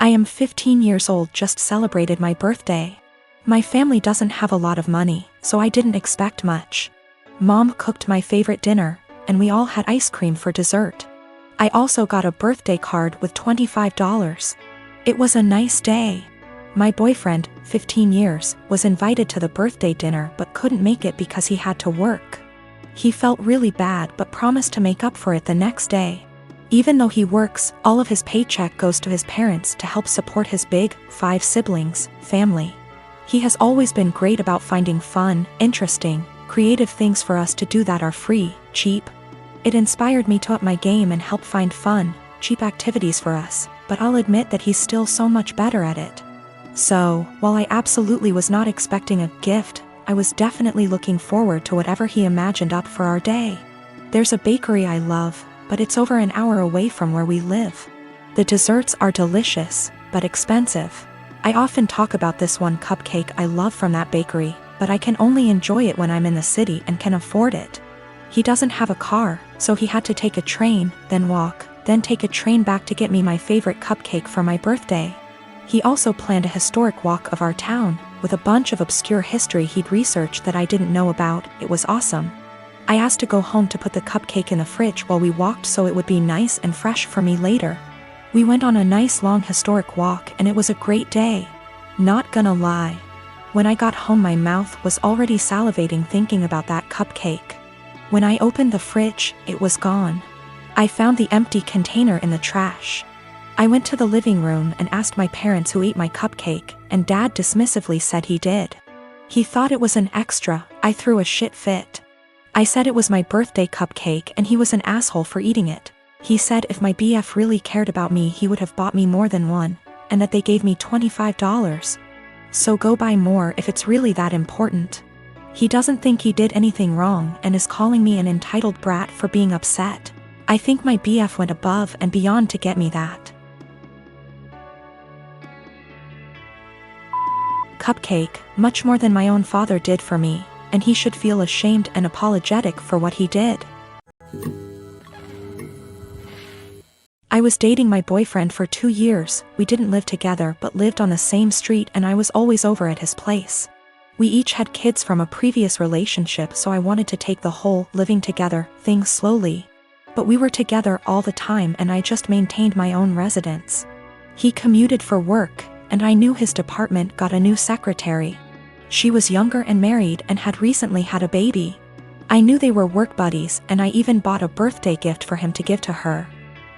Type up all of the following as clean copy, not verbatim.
I am 15 years old, just celebrated my birthday. My family doesn't have a lot of money, so I didn't expect much. Mom cooked my favorite dinner, and we all had ice cream for dessert. I also got a birthday card with $25. It was a nice day. My boyfriend, 15 years, was invited to the birthday dinner but couldn't make it because he had to work. He felt really bad but promised to make up for it the next day. Even though he works, all of his paycheck goes to his parents to help support his big, 5 siblings, family. He has always been great about finding fun, interesting, creative things for us to do that are free, cheap. It inspired me to up my game and help find fun, cheap activities for us, but I'll admit that he's still so much better at it. So, while I absolutely was not expecting a gift, I was definitely looking forward to whatever he imagined up for our day. There's a bakery I love, but it's over an hour away from where we live. The desserts are delicious, but expensive. I often talk about this one cupcake I love from that bakery, but I can only enjoy it when I'm in the city and can afford it. He doesn't have a car, so he had to take a train, then walk, then take a train back to get me my favorite cupcake for my birthday. He also planned a historic walk of our town, with a bunch of obscure history he'd researched that I didn't know about. It was awesome. I asked to go home to put the cupcake in the fridge while we walked so it would be nice and fresh for me later. We went on a nice long historic walk and it was a great day. Not gonna lie. When I got home my mouth was already salivating thinking about that cupcake. When I opened the fridge, it was gone. I found the empty container in the trash. I went to the living room and asked my parents who ate my cupcake, and Dad dismissively said he did. He thought it was an extra. I threw a shit fit. I said it was my birthday cupcake and he was an asshole for eating it. He said if my BF really cared about me he would have bought me more than one, and that they gave me $25. So go buy more if it's really that important. He doesn't think he did anything wrong and is calling me an entitled brat for being upset. I think my BF went above and beyond to get me that cupcake, much more than my own father did for me, and he should feel ashamed and apologetic for what he did. I was dating my boyfriend for 2 years. We didn't live together but lived on the same street and I was always over at his place. We each had kids from a previous relationship, so I wanted to take the whole living together thing slowly. But we were together all the time and I just maintained my own residence. He commuted for work, and I knew his department got a new secretary. She was younger and married and had recently had a baby. I knew they were work buddies and I even bought a birthday gift for him to give to her.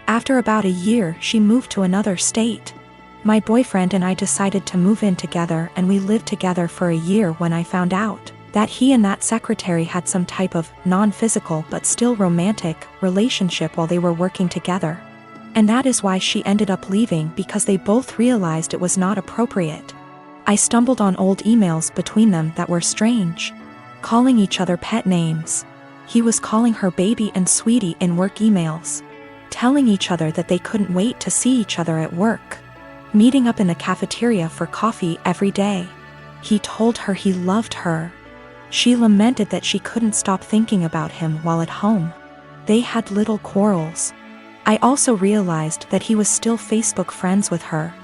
After about a year, she moved to another state. My boyfriend and I decided to move in together and we lived together for a year when I found out that he and that secretary had some type of non-physical but still romantic relationship while they were working together. And that is why she ended up leaving, because they both realized it was not appropriate. I stumbled on old emails between them that were strange. Calling each other pet names. He was calling her baby and sweetie in work emails. Telling each other that they couldn't wait to see each other at work. Meeting up in the cafeteria for coffee every day. He told her he loved her. She lamented that she couldn't stop thinking about him while at home. They had little quarrels. I also realized that he was still Facebook friends with her.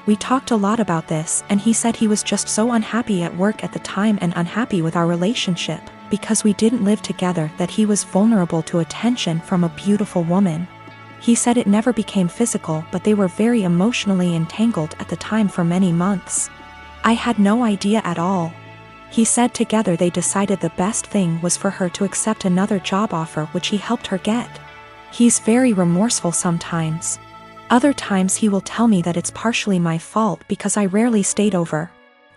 We talked a lot about this and he said he was just so unhappy at work at the time and unhappy with our relationship, because we didn't live together, that he was vulnerable to attention from a beautiful woman. He said it never became physical, but they were very emotionally entangled at the time for many months. I had no idea at all. He said together they decided the best thing was for her to accept another job offer which he helped her get. He's very remorseful sometimes. Other times he will tell me that it's partially my fault because I rarely stayed over.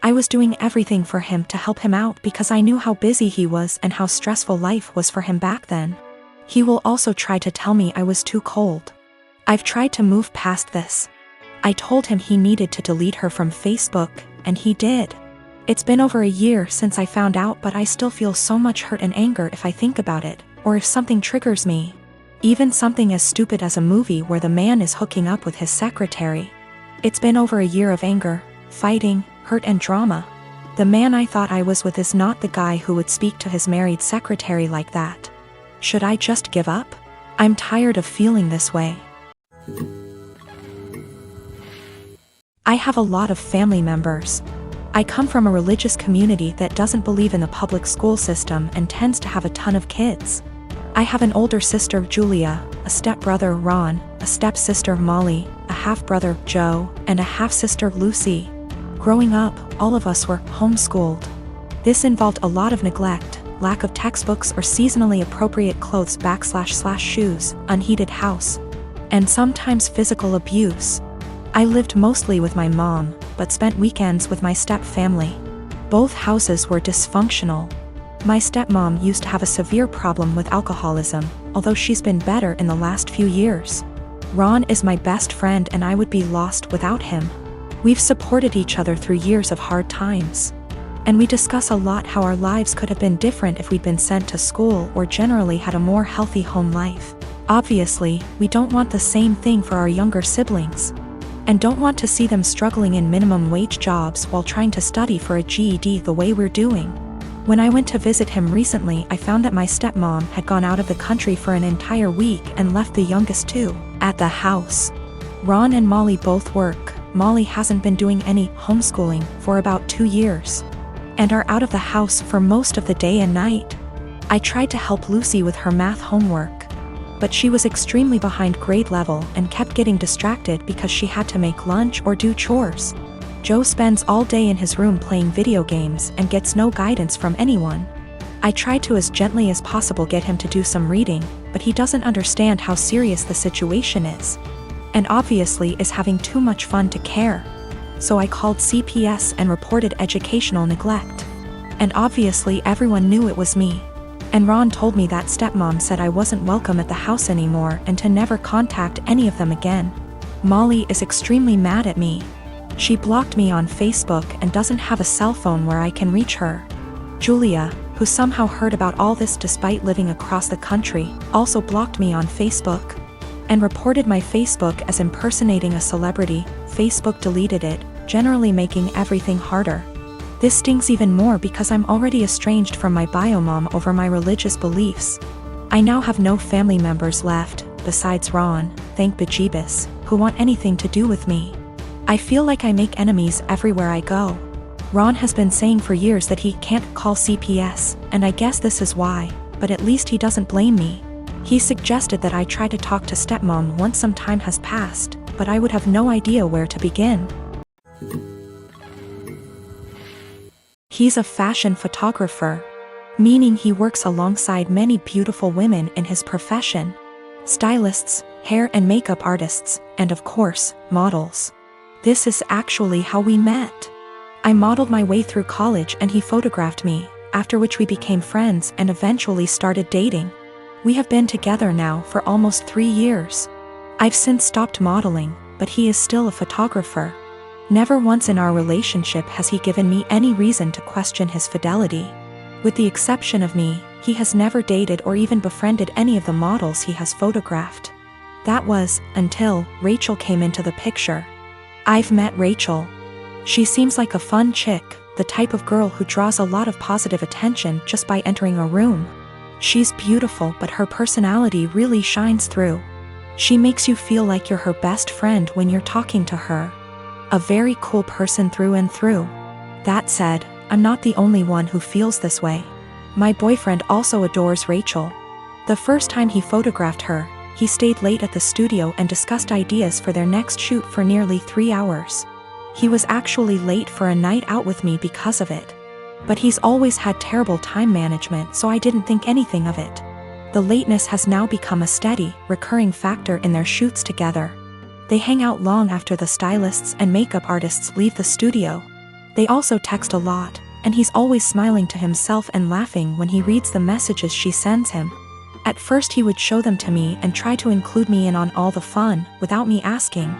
I was doing everything for him to help him out because I knew how busy he was and how stressful life was for him back then. He will also try to tell me I was too cold. I've tried to move past this. I told him he needed to delete her from Facebook, and he did. It's been over a year since I found out, but I still feel so much hurt and anger if I think about it, or if something triggers me. Even something as stupid as a movie where the man is hooking up with his secretary. It's been over a year of anger, fighting, hurt and drama. The man I thought I was with is not the guy who would speak to his married secretary like that. Should I just give up? I'm tired of feeling this way. I have a lot of family members. I come from a religious community that doesn't believe in the public school system and tends to have a ton of kids. I have an older sister, Julia, a stepbrother, Ron, a stepsister, Molly, a half-brother, Joe, and a half-sister, Lucy. Growing up, all of us were homeschooled. This involved a lot of neglect, lack of textbooks or seasonally appropriate clothes / shoes, unheated house, and sometimes physical abuse. I lived mostly with my mom, but spent weekends with my step-family. Both houses were dysfunctional. My stepmom used to have a severe problem with alcoholism, although she's been better in the last few years. Ron is my best friend and I would be lost without him. We've supported each other through years of hard times. And we discuss a lot how our lives could have been different if we'd been sent to school or generally had a more healthy home life. Obviously, we don't want the same thing for our younger siblings. And don't want to see them struggling in minimum wage jobs while trying to study for a GED the way we're doing. When I went to visit him recently, I found that my stepmom had gone out of the country for an entire week and left the youngest two at the house. Ron and Molly both work. Molly hasn't been doing any homeschooling for about 2 years and are out of the house for most of the day and night. I tried to help Lucy with her math homework, but she was extremely behind grade level and kept getting distracted because she had to make lunch or do chores. Joe spends all day in his room playing video games and gets no guidance from anyone. I try to as gently as possible get him to do some reading, but he doesn't understand how serious the situation is. And obviously is having too much fun to care. So I called CPS and reported educational neglect. And obviously everyone knew it was me. And Ron told me that stepmom said I wasn't welcome at the house anymore and to never contact any of them again. Molly is extremely mad at me. She blocked me on Facebook and doesn't have a cell phone where I can reach her. Julia, who somehow heard about all this despite living across the country, also blocked me on Facebook and reported my Facebook as impersonating a celebrity. Facebook deleted it, generally making everything harder. This stings even more because I'm already estranged from my bio mom over my religious beliefs. I now have no family members left, besides Ron, thank bejeebus, who want anything to do with me. I feel like I make enemies everywhere I go. Ron has been saying for years that he can't call CPS, and I guess this is why, but at least he doesn't blame me. He suggested that I try to talk to stepmom once some time has passed, but I would have no idea where to begin. He's a fashion photographer, meaning he works alongside many beautiful women in his profession. Stylists, hair and makeup artists, and of course, models. This is actually how we met. I modeled my way through college and he photographed me, after which we became friends and eventually started dating. We have been together now for almost 3 years. I've since stopped modeling, but he is still a photographer. Never once in our relationship has he given me any reason to question his fidelity. With the exception of me, he has never dated or even befriended any of the models he has photographed. That was, until Rachel came into the picture. I've met Rachel. She seems like a fun chick, the type of girl who draws a lot of positive attention just by entering a room. She's beautiful, but her personality really shines through. She makes you feel like you're her best friend when you're talking to her. A very cool person through and through. That said, I'm not the only one who feels this way. My boyfriend also adores Rachel. The first time he photographed her, he stayed late at the studio and discussed ideas for their next shoot for nearly 3 hours. He was actually late for a night out with me because of it. But he's always had terrible time management, so I didn't think anything of it. The lateness has now become a steady, recurring factor in their shoots together. They hang out long after the stylists and makeup artists leave the studio. They also text a lot, and he's always smiling to himself and laughing when he reads the messages she sends him. At first he would show them to me and try to include me in on all the fun, without me asking.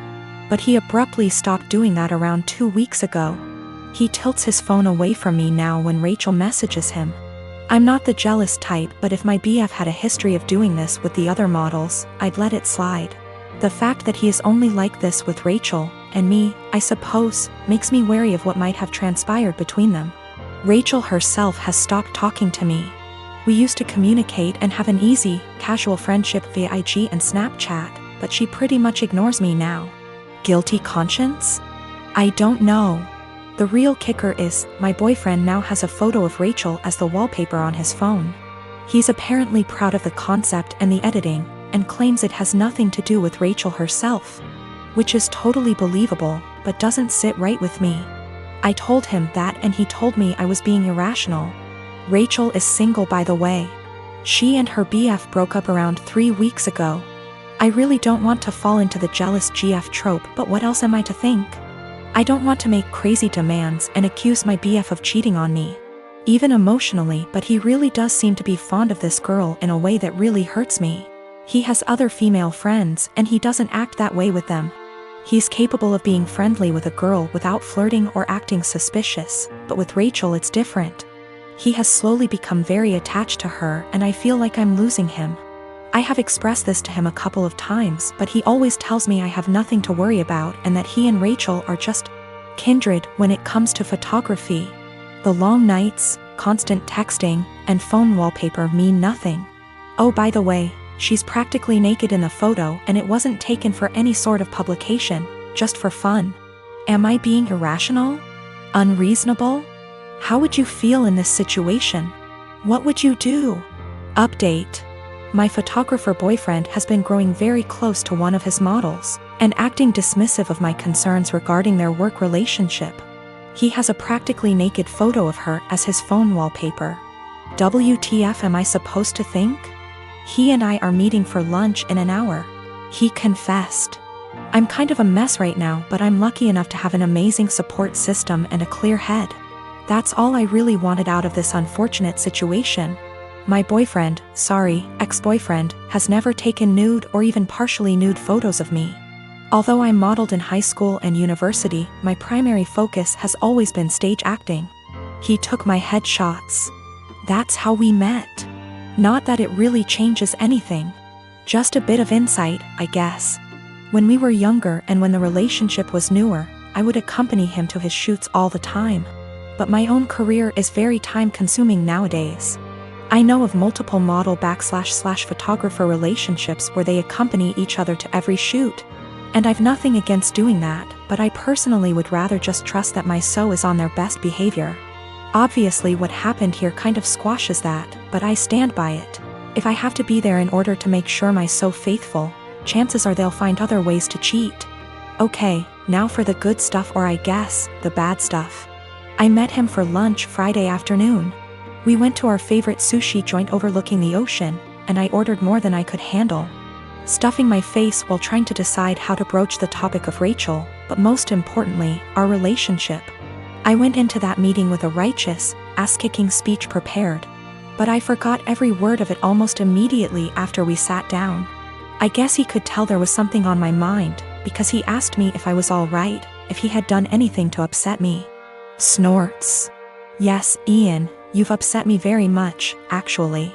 But he abruptly stopped doing that around 2 weeks ago. He tilts his phone away from me now when Rachel messages him. I'm not the jealous type, but if my BF had a history of doing this with the other models, I'd let it slide. The fact that he is only like this with Rachel, and me, I suppose, makes me wary of what might have transpired between them. Rachel herself has stopped talking to me. We used to communicate and have an easy, casual friendship via IG and Snapchat, but she pretty much ignores me now. Guilty conscience? I don't know. The real kicker is, my boyfriend now has a photo of Rachel as the wallpaper on his phone. He's apparently proud of the concept and the editing, and claims it has nothing to do with Rachel herself. Which is totally believable, but doesn't sit right with me. I told him that and he told me I was being irrational. Rachel is single, by the way. She and her BF broke up around 3 weeks ago. I really don't want to fall into the jealous GF trope, but what else am I to think? I don't want to make crazy demands and accuse my BF of cheating on me. Even emotionally, but he really does seem to be fond of this girl in a way that really hurts me. He has other female friends and he doesn't act that way with them. He's capable of being friendly with a girl without flirting or acting suspicious, but with Rachel it's different. He has slowly become very attached to her and I feel like I'm losing him. I have expressed this to him a couple of times, but he always tells me I have nothing to worry about and that he and Rachel are just kindred when it comes to photography. The long nights, constant texting, and phone wallpaper mean nothing. Oh, by the way, she's practically naked in the photo and it wasn't taken for any sort of publication, just for fun. Am I being irrational? Unreasonable? How would you feel in this situation? What would you do? Update. My photographer boyfriend has been growing very close to one of his models, and acting dismissive of my concerns regarding their work relationship. He has a practically naked photo of her as his phone wallpaper. WTF am I supposed to think? He and I are meeting for lunch in an hour. He confessed. I'm kind of a mess right now, but I'm lucky enough to have an amazing support system and a clear head. That's all I really wanted out of this unfortunate situation. My boyfriend, ex-boyfriend, has never taken nude or even partially nude photos of me. Although I modeled in high school and university, my primary focus has always been stage acting. He took my headshots. That's how we met. Not that it really changes anything. Just a bit of insight, I guess. When we were younger and when the relationship was newer, I would accompany him to his shoots all the time. But my own career is very time-consuming nowadays. I know of multiple model/photographer relationships where they accompany each other to every shoot. And I've nothing against doing that, but I personally would rather just trust that my SO is on their best behavior. Obviously what happened here kind of squashes that, but I stand by it. If I have to be there in order to make sure my SO faithful, chances are they'll find other ways to cheat. Okay, now for the good stuff, or I guess, the bad stuff. I met him for lunch Friday afternoon. We went to our favorite sushi joint overlooking the ocean, and I ordered more than I could handle. Stuffing my face while trying to decide how to broach the topic of Rachel, but most importantly, our relationship. I went into that meeting with a righteous, ass-kicking speech prepared, but I forgot every word of it almost immediately after we sat down. I guess he could tell there was something on my mind, because he asked me if I was all right, if he had done anything to upset me. Snorts. Yes, Ian, you've upset me very much, actually.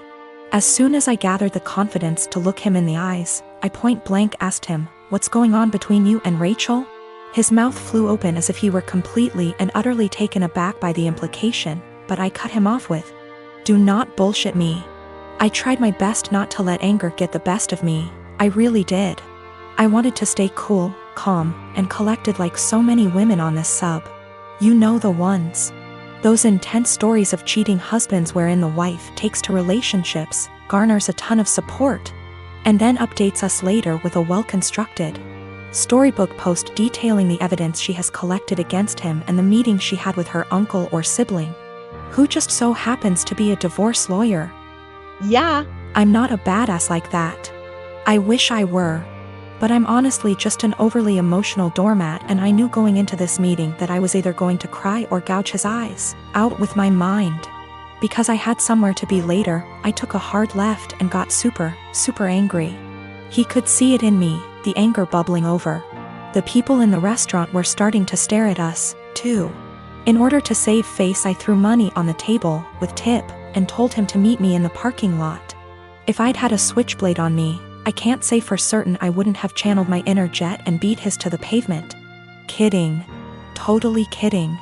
As soon as I gathered the confidence to look him in the eyes, I point blank asked him, "What's going on between you and Rachel?" His mouth flew open as if he were completely and utterly taken aback by the implication, but I cut him off with, "Do not bullshit me." I tried my best not to let anger get the best of me. I really did. I wanted to stay cool, calm, and collected like so many women on this sub. You know the ones. Those intense stories of cheating husbands wherein the wife takes to relationships, garners a ton of support, and then updates us later with a well-constructed storybook post detailing the evidence she has collected against him and the meeting she had with her uncle or sibling, who just so happens to be a divorce lawyer. Yeah, I'm not a badass like that. I wish I were. But I'm honestly just an overly emotional doormat, and I knew going into this meeting that I was either going to cry or gouge his eyes out with my mind. Because I had somewhere to be later, I took a hard left and got super angry. He could see it in me, the anger bubbling over. The people in the restaurant were starting to stare at us, too. In order to save face, I threw money on the table, with tip, and told him to meet me in the parking lot. If I'd had a switchblade on me, I can't say for certain I wouldn't have channeled my inner jet and beat his to the pavement. Kidding. Totally kidding.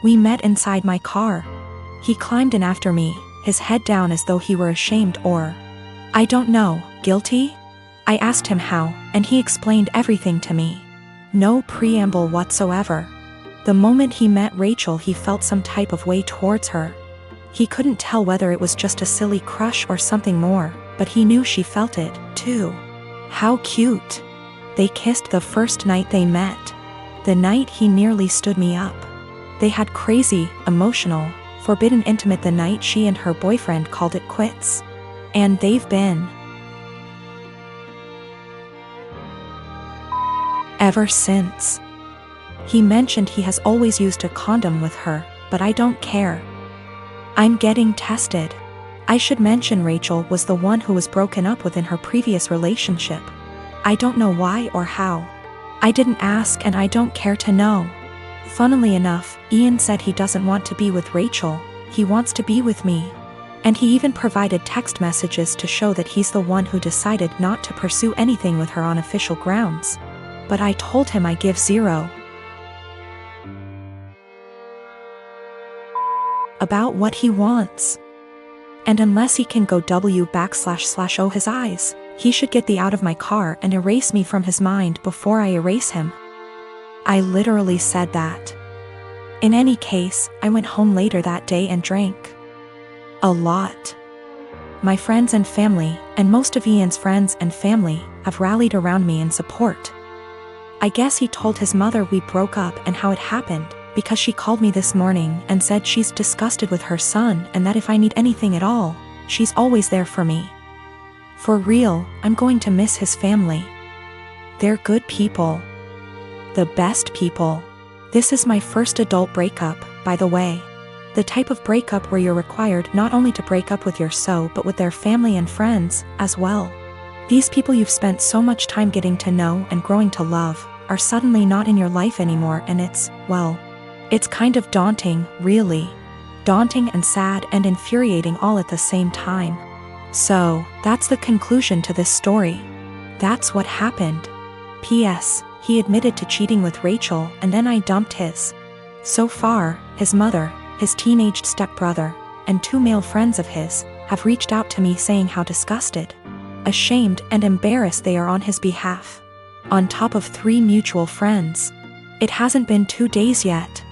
We met inside my car. He climbed in after me, his head down as though he were ashamed or, I don't know, guilty? I asked him how, and he explained everything to me. No preamble whatsoever. The moment he met Rachel, he felt some type of way towards her. He couldn't tell whether it was just a silly crush or something more, but he knew she felt it, too. How cute. They kissed the first night they met. The night he nearly stood me up. They had crazy, emotional, forbidden intimate the night she and her boyfriend called it quits. And they've been ever since. He mentioned he has always used a condom with her, but I don't care. I'm getting tested. I should mention Rachel was the one who was broken up with in her previous relationship. I don't know why or how. I didn't ask and I don't care to know. Funnily enough, Ian said he doesn't want to be with Rachel, he wants to be with me. And he even provided text messages to show that he's the one who decided not to pursue anything with her on official grounds. But I told him I give zero about what he wants. And unless he can go // his eyes, he should get the out of my car and erase me from his mind before I erase him. I literally said that. In any case, I went home later that day and drank a lot. My friends and family, and most of Ian's friends and family, have rallied around me in support. I guess he told his mother we broke up and how it happened, because she called me this morning and said she's disgusted with her son and that if I need anything at all, she's always there for me. For real, I'm going to miss his family. They're good people. The best people. This is my first adult breakup, by the way. The type of breakup where you're required not only to break up with your so but with their family and friends, as well. These people you've spent so much time getting to know and growing to love, are suddenly not in your life anymore, and it's kind of daunting, really. Daunting and sad and infuriating all at the same time. So, that's the conclusion to this story. That's what happened. P.S. He admitted to cheating with Rachel and then I dumped his. So far, his mother, his teenaged stepbrother, and 2 male friends of his, have reached out to me saying how disgusted, ashamed and embarrassed they are on his behalf. On top of 3 mutual friends. It hasn't been 2 days yet,